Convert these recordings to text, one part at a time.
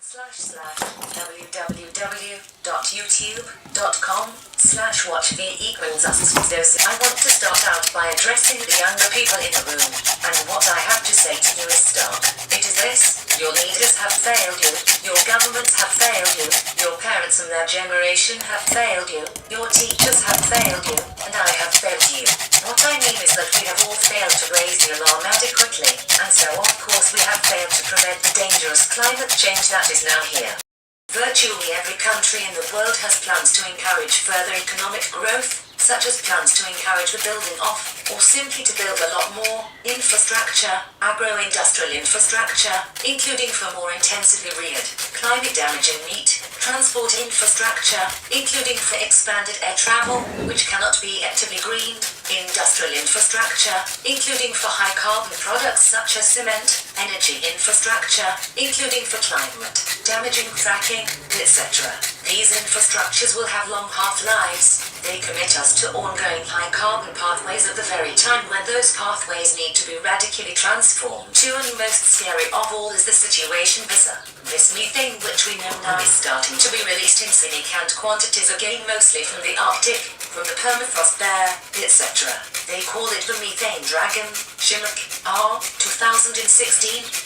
www.youtube.com/watchv=us. I want to start out by addressing the younger people in the room, and what I have to say to you is stark. It is this: your leaders have failed you, your governments have failed you, your parents and their generation have failed you, your teachers have failed you, and I have failed you. What I mean is that we have all failed to raise the alarm adequately, and so of course we have failed to prevent the dangerous climate change that is now here. Virtually every country in the world has plans to encourage further economic growth, such as plans to encourage the building of, or simply to build a lot more, infrastructure, agro-industrial infrastructure, including for more intensively reared, climate-damaging meat, transport infrastructure, including for expanded air travel, which cannot be actively greened, industrial infrastructure, including for high-carbon products such as cement, energy infrastructure, including for climate-damaging fracking, etc. These infrastructures will have long half-lives. They commit us to ongoing high-carbon pathways at the very time when those pathways need to be radically transformed. And most scary of all is the situation this methane, which we know now is starting to be released in significant quantities again, mostly from the Arctic, from the permafrost there, etc. They call it the methane dragon, Chinook, 2016.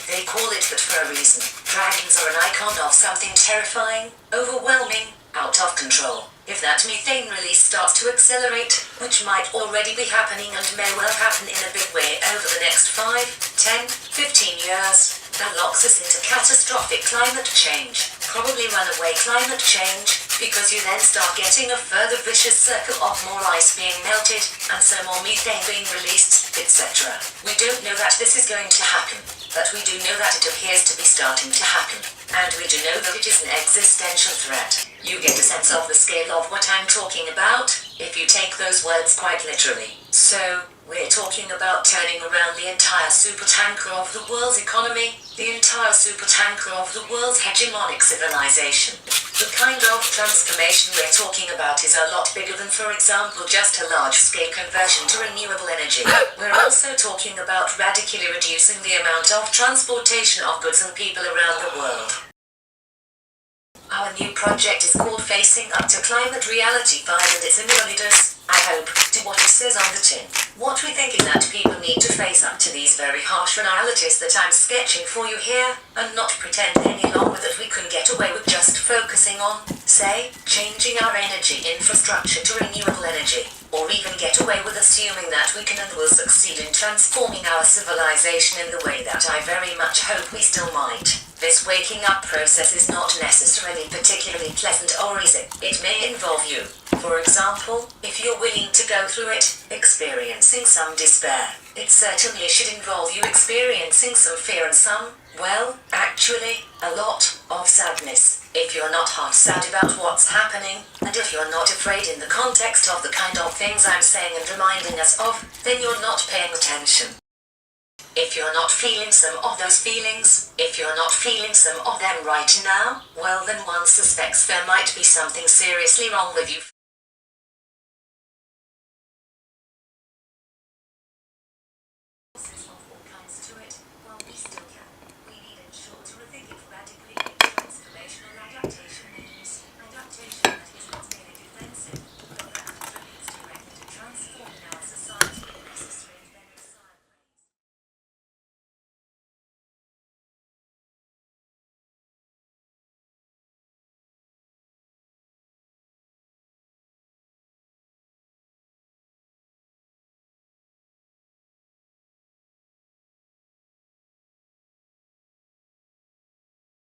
They call it that for a reason. Dragons are an icon of something terrifying, overwhelming, out of control. If that methane release starts to accelerate, which might already be happening and may well happen in a big way over the next 5, 10, 15 years, that locks us into catastrophic climate change, probably runaway climate change, because you then start getting a further vicious circle of more ice being melted, and so more methane being released, etc. We don't know that this is going to happen, but we do know that it appears to be starting to happen, and we do know that it is an existential threat. You get a sense of the scale of what I'm talking about, if you take those words quite literally. So, we're talking about turning around the entire supertanker of the world's economy, the entire supertanker of the world's hegemonic civilization. The kind of transformation we're talking about is a lot bigger than, for example, just a large-scale conversion to renewable energy. We're also talking about radically reducing the amount of transportation of goods and people around the world. Our new project is called Facing Up to Climate Reality 5, and it's a nearly does, I hope, to what it says on the tin. What we think is that people need to face up to these very harsh realities that I'm sketching for you here, and not pretend any longer that we can get away with just focusing on, say, changing our energy infrastructure to renewable energy, or even get away with assuming that we can and will succeed in transforming our civilization in the way that I very much hope we still might. This waking up process is not necessarily particularly pleasant or easy. It may involve you, for example, if you're willing to go through it, experiencing some despair. It certainly should involve you experiencing some fear and some, well, actually, a lot of sadness. If you're not half sad about what's happening, and if you're not afraid in the context of the kind of things I'm saying and reminding us of, then you're not paying attention. If you're not feeling some of those feelings, if you're not feeling some of them right now, well then one suspects there might be something seriously wrong with you.